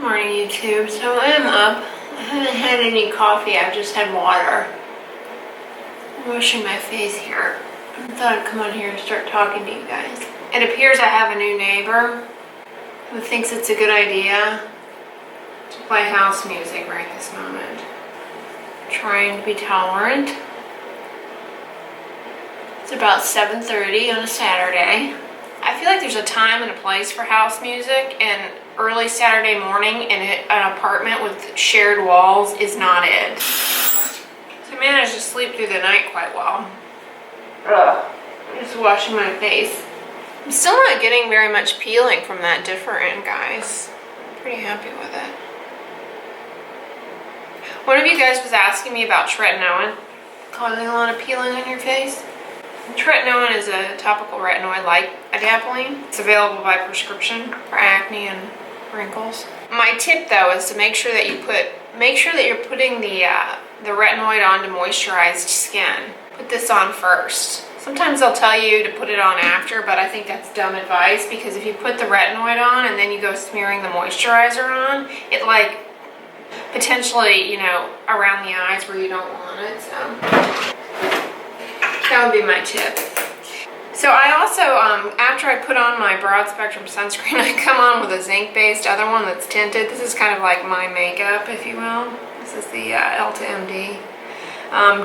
Morning, YouTube. So I am up. I haven't had any coffee. I've just had water. I'm washing my face here. I thought I'd come on here and start talking to you guys. It appears I have a new neighbor who thinks it's a good idea to play house music right this moment. Trying to be tolerant. It's about 7:30 on a Saturday. I feel like there's a time and a place for house music, and early Saturday morning in an apartment with shared walls is not it. So I managed to sleep through the night quite well. Just washing my face. I'm still not getting very much peeling from that different, guys. I'm pretty happy with it. One of you guys was asking me about tretinoin causing a lot of peeling on your face. Tretinoin is a topical retinoid like adapalene. It's available by prescription for acne and wrinkles. My tip though is to make sure that you're putting the retinoid onto moisturized skin. Put this on first. Sometimes they'll tell you to put it on after, but I think that's dumb advice, because if you put the retinoid on and then you go smearing the moisturizer on, it like potentially, you know, around the eyes where you don't want it. So that would be my tip. So I also, after I put on my broad spectrum sunscreen, I come on with a zinc-based other one that's tinted. This is kind of like my makeup, if you will. This is the Elta MD.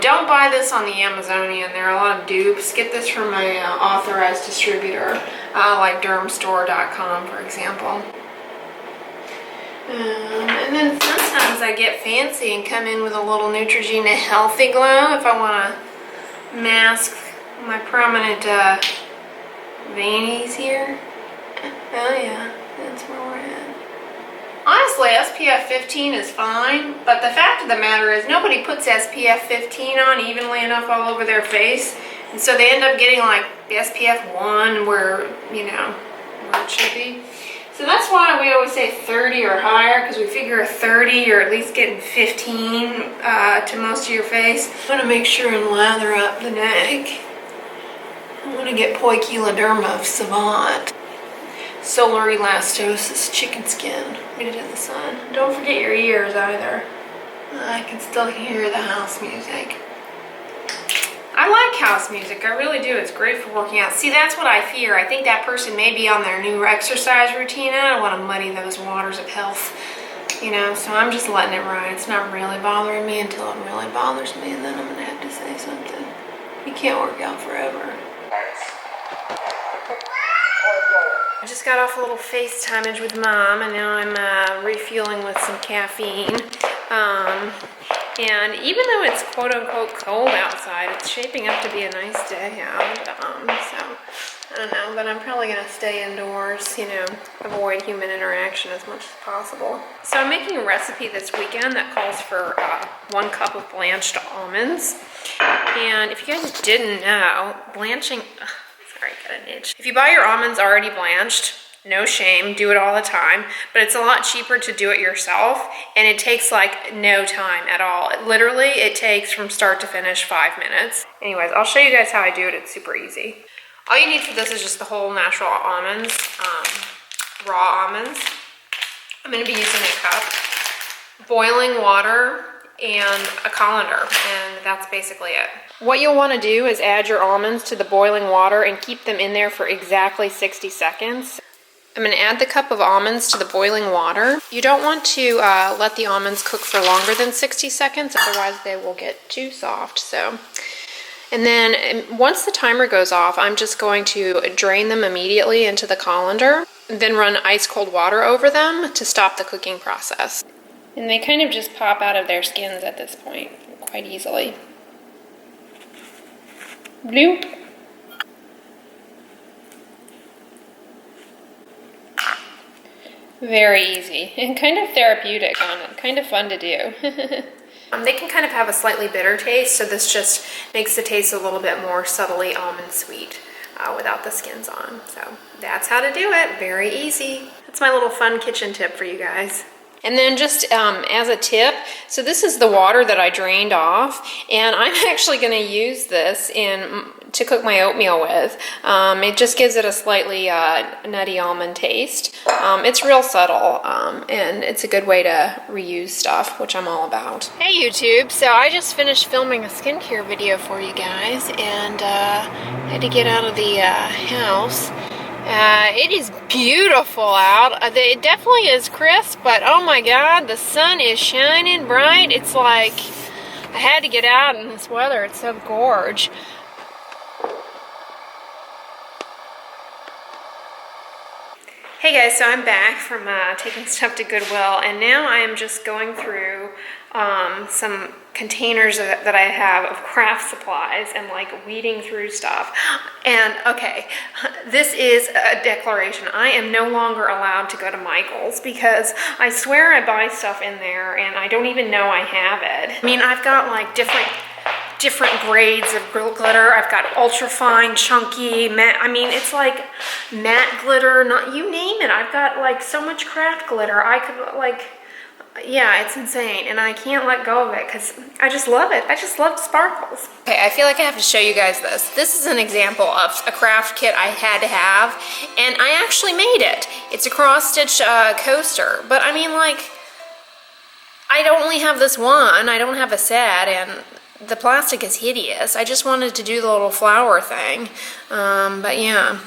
Don't buy this on the Amazonian. There are a lot of dupes. Get this from a authorized distributor, like dermstore.com, for example. And then sometimes I get fancy and come in with a little Neutrogena Healthy Glow if I want to mask my prominent veinies here. Oh yeah, that's where we're at. Honestly, SPF 15 is fine, but the fact of the matter is nobody puts SPF 15 on evenly enough all over their face, and so they end up getting like the SPF 1 where, you know, where it should be. So that's why we always say 30 or higher, because we figure 30 you're at least getting 15 to most of your face. I want to make sure and lather up the neck. I want to get poikiloderma savant. Solar elastosis chicken skin. Get it in the sun. Don't forget your ears either. I can still hear the house music. I like house music, I really do. It's great for working out. See, that's what I fear. I think that person may be on their new exercise routine. I don't want to muddy those waters of health, you know, so I'm just letting it ride. It's not really bothering me until it really bothers me, and then I'm going to have to say something. You can't work out forever. I just got off a little FaceTime-age with Mom, and now I'm refueling with some caffeine. And even though it's quote-unquote cold outside, it's shaping up to be a nice day out. So, I don't know, but I'm probably going to stay indoors, you know, avoid human interaction as much as possible. So I'm making a recipe this weekend that calls for 1 cup of blanched almonds. And if you guys didn't know, blanching... Sorry, got an itch. If you buy your almonds already blanched, no shame, do it all the time, but it's a lot cheaper to do it yourself, and it takes like no time at all. Literally, it takes from start to finish 5 minutes. Anyways, I'll show you guys how I do it. It's super easy. All you need for this is just the whole natural almonds, raw almonds. I'm going to be using a cup, boiling water, and a colander, and that's basically it. What you'll want to do is add your almonds to the boiling water and keep them in there for exactly 60 seconds. I'm going to add the cup of almonds to the boiling water. You don't want to let the almonds cook for longer than 60 seconds, otherwise they will get too soft. And then once the timer goes off, I'm just going to drain them immediately into the colander, then run ice cold water over them to stop the cooking process. And they kind of just pop out of their skins at this point quite easily. Bloop. Very easy and kind of therapeutic on it, kind of fun to do. They can kind of have a slightly bitter taste, so this just makes the taste a little bit more subtly almond sweet without the skins on. So that's how to do it, very easy. That's my little fun kitchen tip for you guys. And then just as a tip, so this is the water that I drained off, and I'm actually going to use this to cook my oatmeal with. It just gives it a slightly nutty almond taste. It's real subtle, and it's a good way to reuse stuff, which I'm all about. Hey YouTube, so I just finished filming a skincare video for you guys, and had to get out of the house. It is beautiful out. It definitely is crisp, but oh my god, the sun is shining bright. It's like I had to get out in this weather. It's so gorge. Hey guys, so I'm back from taking stuff to Goodwill, and now I am just going through some containers that I have of craft supplies and like weeding through stuff. And okay, this is a declaration. I am no longer allowed to go to Michael's because I swear I buy stuff in there and I don't even know I have it. I mean, I've got like different grades of glitter. I've got ultra fine, chunky, matte. I mean, it's like matte glitter, not you name it. I've got like so much craft glitter. I could like, yeah, it's insane, and I can't let go of it because I just love it. I just love sparkles. Okay, I feel like I have to show you guys this. This is an example of a craft kit I had to have, and I actually made it. It's a cross-stitch coaster, but I mean, like, I only have this one. I don't have a set, and the plastic is hideous. I just wanted to do the little flower thing, but yeah.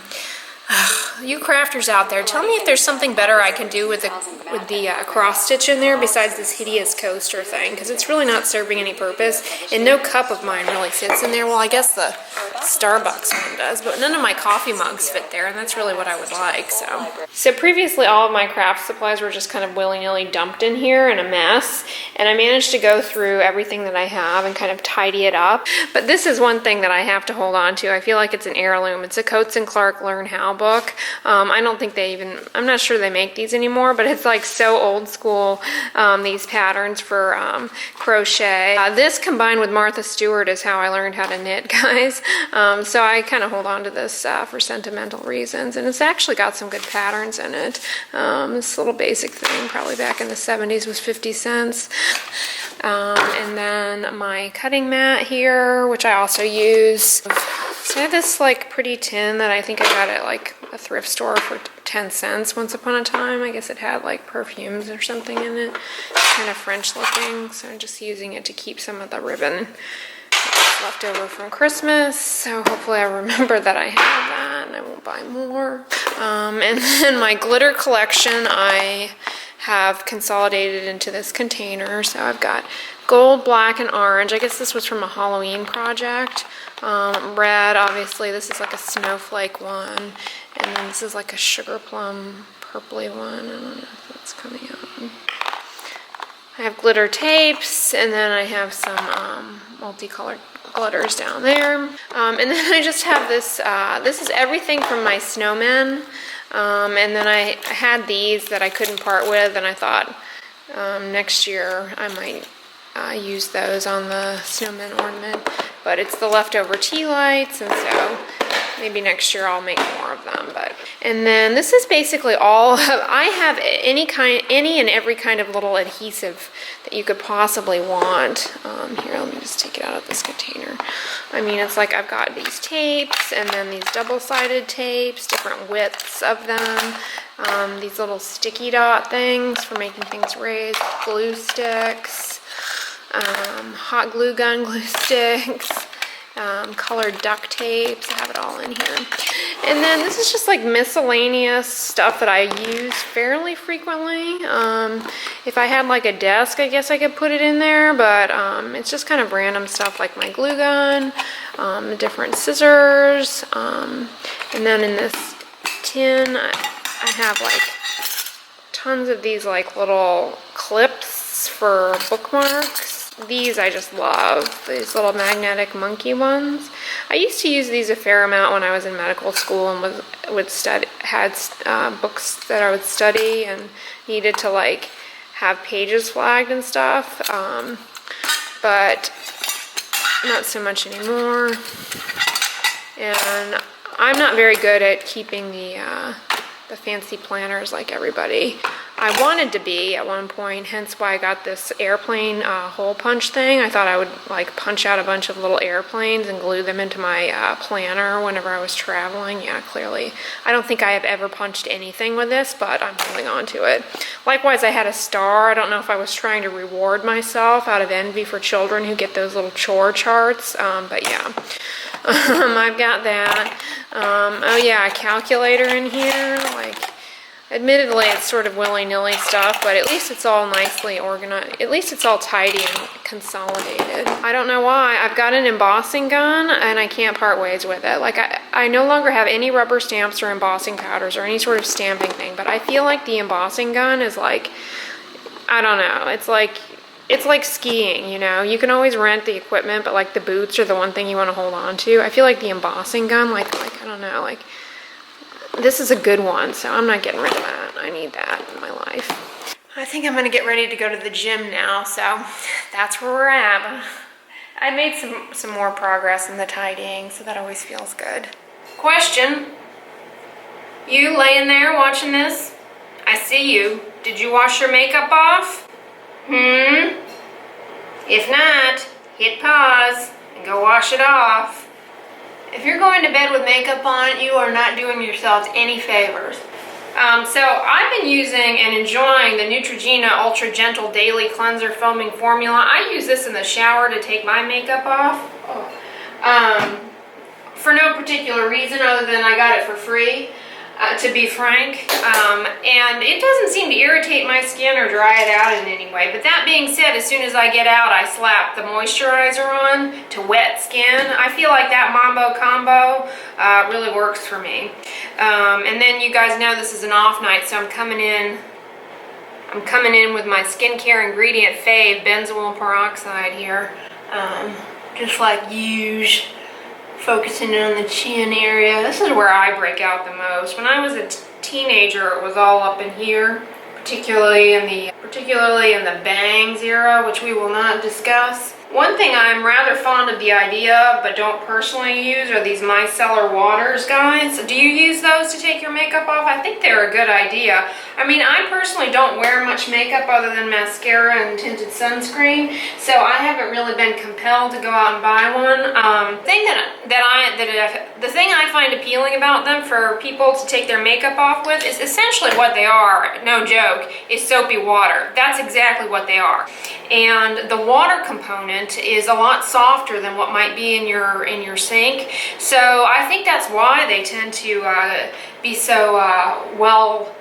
You crafters out there, tell me if there's something better I can do with the cross stitch in there besides this hideous coaster thing, because it's really not serving any purpose, and no cup of mine really fits in there. Well, I guess the Starbucks one does, but none of my coffee mugs fit there, and that's really what I would like. So previously all of my craft supplies were just kind of willy-nilly dumped in here in a mess, and I managed to go through everything that I have and kind of tidy it up. But this is one thing that I have to hold on to. I feel like it's an heirloom. It's a Coates and Clark Learn How book. I don't think I'm not sure they make these anymore, but it's like so old school, these patterns for crochet. This combined with Martha Stewart is how I learned how to knit, guys. So I kind of hold on to this for sentimental reasons, and it's actually got some good patterns in it. This little basic thing, probably back in the 70s, was 50 cents. And then my cutting mat here, which I also use. So I have this like pretty tin that I think I got at like a thrift store for 10 cents once upon a time. I guess it had like perfumes or something in it. It's kind of French looking, so I'm just using it to keep some of the ribbon left over from Christmas. So hopefully I remember that I have that and I won't buy more. And then my glitter collection I have consolidated into this container. So I've got gold, black, and orange. I guess this was from a Halloween project. Red, obviously, this is like a snowflake one. And then this is like a sugar plum purpley one. I don't know if that's coming out. I have glitter tapes, and then I have some multicolored glitters down there. And then I just have this, this is everything from my snowmen. And then I had these that I couldn't part with, and I thought next year I might use those on the snowman ornament. But it's the leftover tea lights, and so maybe next year I'll make more of them. And then this is basically all. I have any and every kind of little adhesive that you could possibly want. Here, let me just take it out of this container. I mean, it's like I've got these tapes, and then these double-sided tapes, different widths of them. These little sticky dot things for making things raised, glue sticks, hot glue gun glue sticks, colored duct tapes. I have it all in here. And then this is just like miscellaneous stuff that I use fairly frequently. If I had like a desk, I guess I could put it in there, but it's just kind of random stuff like my glue gun, different scissors, and then in this tin I have like tons of these like little clips for bookmarks. These I just love, these little magnetic monkey ones. I used to use these a fair amount when I was in medical school and had books that I would study and needed to like have pages flagged and stuff, but not so much anymore. And I'm not very good at keeping the fancy planners like everybody. I wanted to be at one point, hence why I got this airplane hole punch thing. I thought I would like punch out a bunch of little airplanes and glue them into my planner whenever I was traveling. Yeah, clearly. I don't think I have ever punched anything with this, but I'm holding on to it. Likewise, I had a star. I don't know if I was trying to reward myself out of envy for children who get those little chore charts, but yeah. I've got that. Oh yeah, a calculator in here. Like, admittedly, it's sort of willy-nilly stuff, but at least it's all nicely organized. At least it's all tidy and consolidated. I don't know why. I've got an embossing gun, and I can't part ways with it. Like, I no longer have any rubber stamps or embossing powders or any sort of stamping thing, but I feel like the embossing gun is like, I don't know. It's like skiing, you know? You can always rent the equipment, but like the boots are the one thing you want to hold on to. I feel like the embossing gun, like I don't know, like this is a good one, so I'm not getting rid of that. I need that in my life. I think I'm gonna get ready to go to the gym now, so that's where we're at. I made some more progress in the tidying, so that always feels good. Question, you laying there watching this? I see you. Did you wash your makeup off? If not, hit pause and go wash it off. If you're going to bed with makeup on, you are not doing yourselves any favors. So I've been using and enjoying the Neutrogena Ultra Gentle Daily Cleanser Foaming Formula. I use this in the shower to take my makeup off. For no particular reason other than I got it for free. To be frank, and it doesn't seem to irritate my skin or dry it out in any way. But that being said, as soon as I get out, I slap the moisturizer on to wet skin. I feel like that Mambo combo really works for me. And then you guys know this is an off night, so I'm coming in with my skincare ingredient fave, benzoyl peroxide here, just like usual. Focusing on the chin area. This is where I break out the most. When I was a teenager, it was all up in here, particularly in the bangs era, which we will not discuss. One thing I'm rather fond of the idea of, but don't personally use, are these micellar waters, guys. Do you use those to take your makeup off? I think they're a good idea. I mean, I personally don't wear much makeup other than mascara and tinted sunscreen, so I haven't really been compelled to go out and buy one. The thing I find appealing about them for people to take their makeup off with is essentially what they are, no joke, is soapy water. That's exactly what they are. And the water component is a lot softer than what might be in your sink. So I think that's why they tend to be so well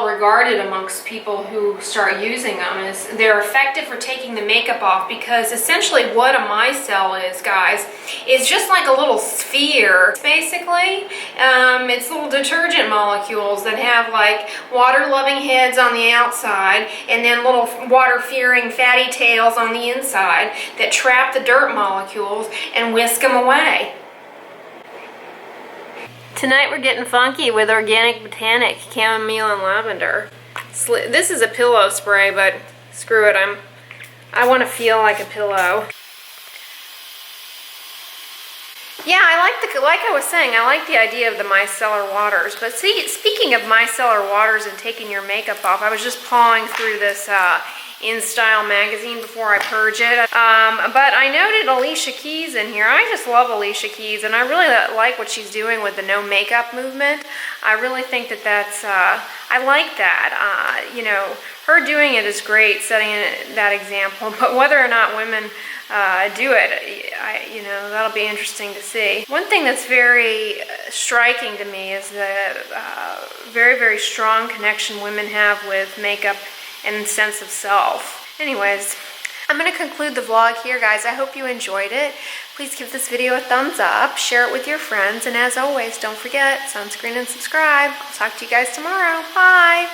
regarded amongst people who start using them. Is they're effective for taking the makeup off, because essentially what a micelle is, guys, is just like a little sphere basically. It's little detergent molecules that have like water loving heads on the outside and then little water fearing fatty tails on the inside that trap the dirt molecules and whisk them away. Tonight we're getting funky with Organic Botanic Chamomile and Lavender. This is a pillow spray, but screw it, I want to feel like a pillow. Yeah, like I was saying, I like the idea of the micellar waters. But see, speaking of micellar waters and taking your makeup off, I was just pawing through this In Style magazine before I purge it. But I noted Alicia Keys in here. I just love Alicia Keys, and I really like what she's doing with the no makeup movement. I really think that that's, I like that. You know, her doing it is great, setting that example, but whether or not women do it, you know, that'll be interesting to see. One thing that's very striking to me is the very, very strong connection women have with makeup and sense of self. Anyways, I'm going to conclude the vlog here, guys. I hope you enjoyed it. Please give this video a thumbs up, share it with your friends, and as always, don't forget, sunscreen and subscribe. I'll talk to you guys tomorrow. Bye!